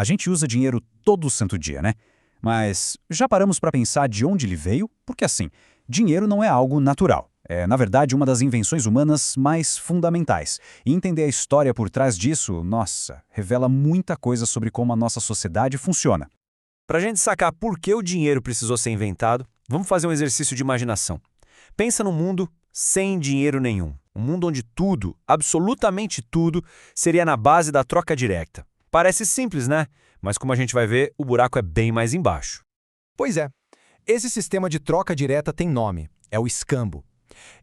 A gente usa dinheiro todo santo dia, né? Mas já paramos para pensar de onde ele veio? Porque assim, dinheiro não é algo natural. É, na verdade, uma das invenções humanas mais fundamentais. E entender a história por trás disso, nossa, revela muita coisa sobre como a nossa sociedade funciona. Para a gente sacar por que o dinheiro precisou ser inventado, vamos fazer um exercício de imaginação. Pensa num mundo sem dinheiro nenhum. Um mundo onde tudo, absolutamente tudo, seria na base da troca direta. Parece simples, né? Mas como a gente vai ver, o buraco é bem mais embaixo. Pois é. Esse sistema de troca direta tem nome. É o escambo.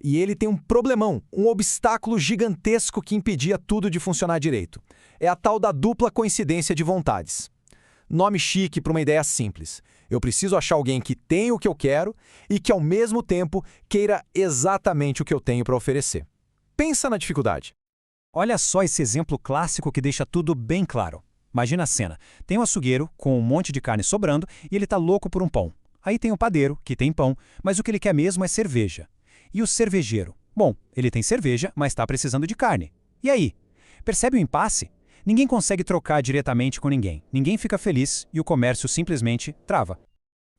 E ele tem um problemão, um obstáculo gigantesco que impedia tudo de funcionar direito. É a tal da dupla coincidência de vontades. Nome chique para uma ideia simples. Eu preciso achar alguém que tenha o que eu quero e que, ao mesmo tempo, queira exatamente o que eu tenho para oferecer. Pensa na dificuldade. Olha só esse exemplo clássico que deixa tudo bem claro. Imagina a cena. Tem um açougueiro com um monte de carne sobrando e ele tá louco por um pão. Aí tem o padeiro, que tem pão, mas o que ele quer mesmo é cerveja. E o cervejeiro? Bom, ele tem cerveja, mas está precisando de carne. E aí? Percebe o impasse? Ninguém consegue trocar diretamente com ninguém. Ninguém fica feliz e o comércio simplesmente trava.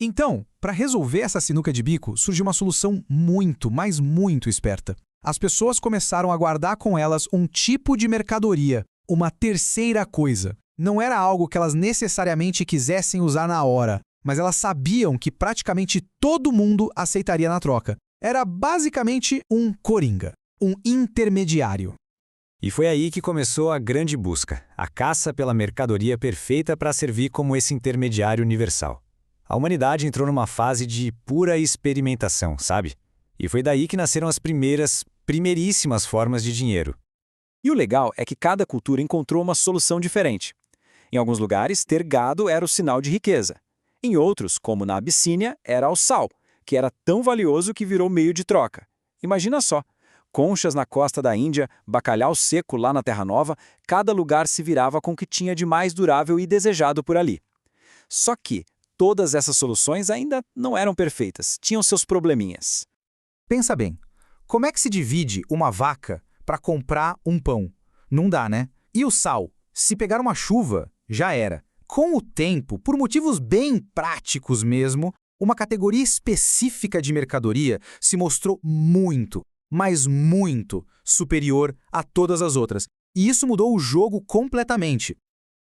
Então, para resolver essa sinuca de bico, surgiu uma solução muito, mas muito esperta. As pessoas começaram a guardar com elas um tipo de mercadoria, uma terceira coisa. Não era algo que elas necessariamente quisessem usar na hora, mas elas sabiam que praticamente todo mundo aceitaria na troca. Era basicamente um coringa, um intermediário. E foi aí que começou a grande busca, a caça pela mercadoria perfeita para servir como esse intermediário universal. A humanidade entrou numa fase de pura experimentação, sabe? E foi daí que nasceram as primeiríssimas formas de dinheiro. E o legal é que cada cultura encontrou uma solução diferente. Em alguns lugares, ter gado era o sinal de riqueza. Em outros, como na Abissínia, era o sal, que era tão valioso que virou meio de troca. Imagina só, conchas na costa da Índia, bacalhau seco lá na Terra Nova, cada lugar se virava com o que tinha de mais durável e desejado por ali. Só que todas essas soluções ainda não eram perfeitas, tinham seus probleminhas. Pensa bem, como é que se divide uma vaca para comprar um pão? Não dá, né? E o sal? Se pegar uma chuva, já era. Com o tempo, por motivos bem práticos mesmo, uma categoria específica de mercadoria se mostrou muito, mas muito superior a todas as outras. E isso mudou o jogo completamente.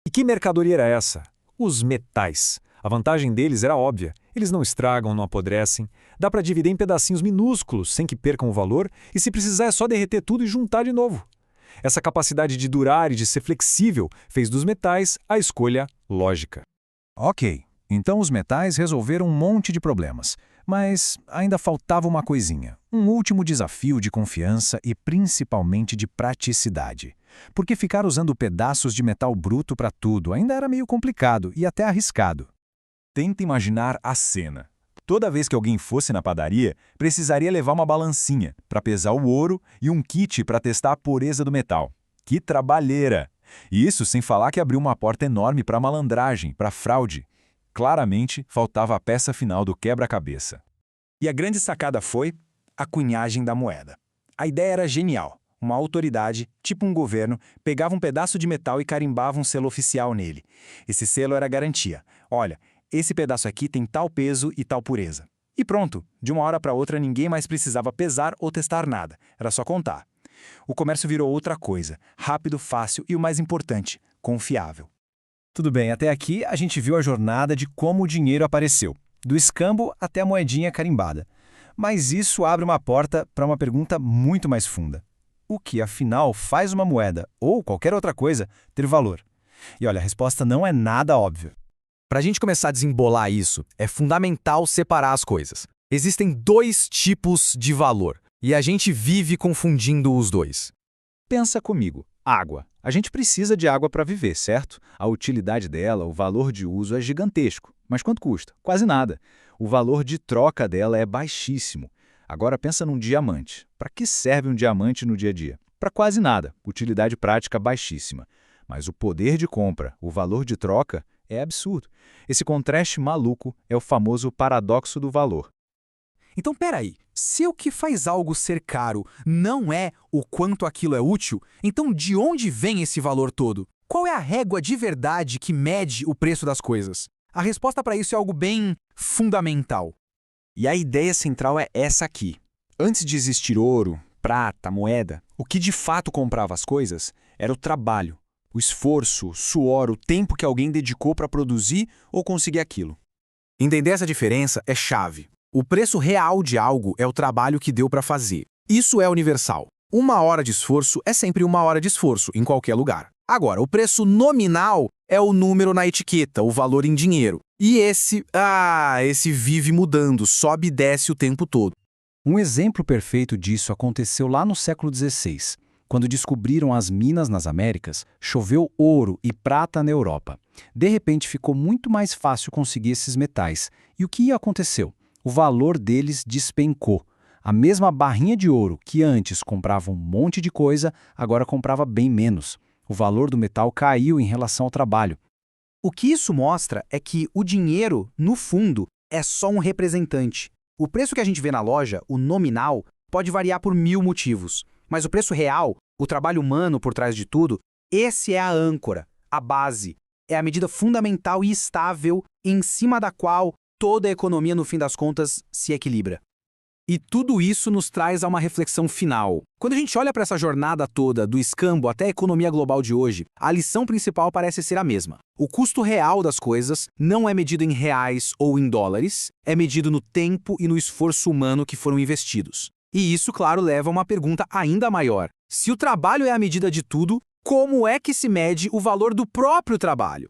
E que mercadoria era essa? Os metais. A vantagem deles era óbvia. Eles não estragam, não apodrecem. Dá para dividir em pedacinhos minúsculos, sem que percam o valor, e se precisar é só derreter tudo e juntar de novo. Essa capacidade de durar e de ser flexível fez dos metais a escolha lógica. Ok, então os metais resolveram um monte de problemas. Mas ainda faltava uma coisinha. Um último desafio de confiança e principalmente de praticidade. Porque ficar usando pedaços de metal bruto para tudo ainda era meio complicado e até arriscado. Tenta imaginar a cena. Toda vez que alguém fosse na padaria, precisaria levar uma balancinha para pesar o ouro e um kit para testar a pureza do metal. Que trabalheira! E isso sem falar que abriu uma porta enorme para malandragem, para fraude. Claramente, faltava a peça final do quebra-cabeça. E a grande sacada foi a cunhagem da moeda. A ideia era genial. Uma autoridade, tipo um governo, pegava um pedaço de metal e carimbava um selo oficial nele. Esse selo era garantia. Olha, esse pedaço aqui tem tal peso e tal pureza. E pronto, de uma hora para outra ninguém mais precisava pesar ou testar nada, era só contar. O comércio virou outra coisa, rápido, fácil e o mais importante, confiável. Tudo bem, até aqui a gente viu a jornada de como o dinheiro apareceu, do escambo até a moedinha carimbada. Mas isso abre uma porta para uma pergunta muito mais funda. O que, afinal, faz uma moeda, ou qualquer outra coisa, ter valor? E olha, a resposta não é nada óbvia. Para a gente começar a desembolar isso, é fundamental separar as coisas. Existem dois tipos de valor, e a gente vive confundindo os dois. Pensa comigo, água. A gente precisa de água para viver, certo? A utilidade dela, o valor de uso é gigantesco. Mas quanto custa? Quase nada. O valor de troca dela é baixíssimo. Agora pensa num diamante. Para que serve um diamante no dia a dia? Para quase nada. Utilidade prática baixíssima. Mas o poder de compra, o valor de troca, é absurdo. Esse contraste maluco é o famoso paradoxo do valor. Então, peraí, se o que faz algo ser caro não é o quanto aquilo é útil, então de onde vem esse valor todo? qual é a régua de verdade que mede o preço das coisas? A resposta para isso é algo bem fundamental. E a ideia central é essa aqui. Antes de existir ouro, prata, moeda, o que de fato comprava as coisas era o trabalho, o esforço, o suor, o tempo que alguém dedicou para produzir ou conseguir aquilo. Entender essa diferença é chave. O preço real de algo é o trabalho que deu para fazer. Isso é universal. 1 hora de esforço é sempre 1 hora de esforço, em qualquer lugar. Agora, o preço nominal é o número na etiqueta, o valor em dinheiro. E esse vive mudando, sobe e desce o tempo todo. Um exemplo perfeito disso aconteceu lá no século XVI. Quando descobriram as minas nas Américas, choveu ouro e prata na Europa. De repente ficou muito mais fácil conseguir esses metais. E o que aconteceu? O valor deles despencou. A mesma barrinha de ouro que antes comprava um monte de coisa, agora comprava bem menos. O valor do metal caiu em relação ao trabalho. O que isso mostra é que o dinheiro, no fundo, é só um representante. O preço que a gente vê na loja, o nominal, pode variar por 1000 motivos. Mas o preço real, o trabalho humano por trás de tudo, esse é a âncora, a base. É a medida fundamental e estável em cima da qual toda a economia, no fim das contas, se equilibra. E tudo isso nos traz a uma reflexão final. Quando a gente olha para essa jornada toda, do escambo até a economia global de hoje, a lição principal parece ser a mesma. O custo real das coisas não é medido em reais ou em dólares, é medido no tempo e no esforço humano que foram investidos. E isso, claro, leva a uma pergunta ainda maior. Se o trabalho é a medida de tudo, como é que se mede o valor do próprio trabalho?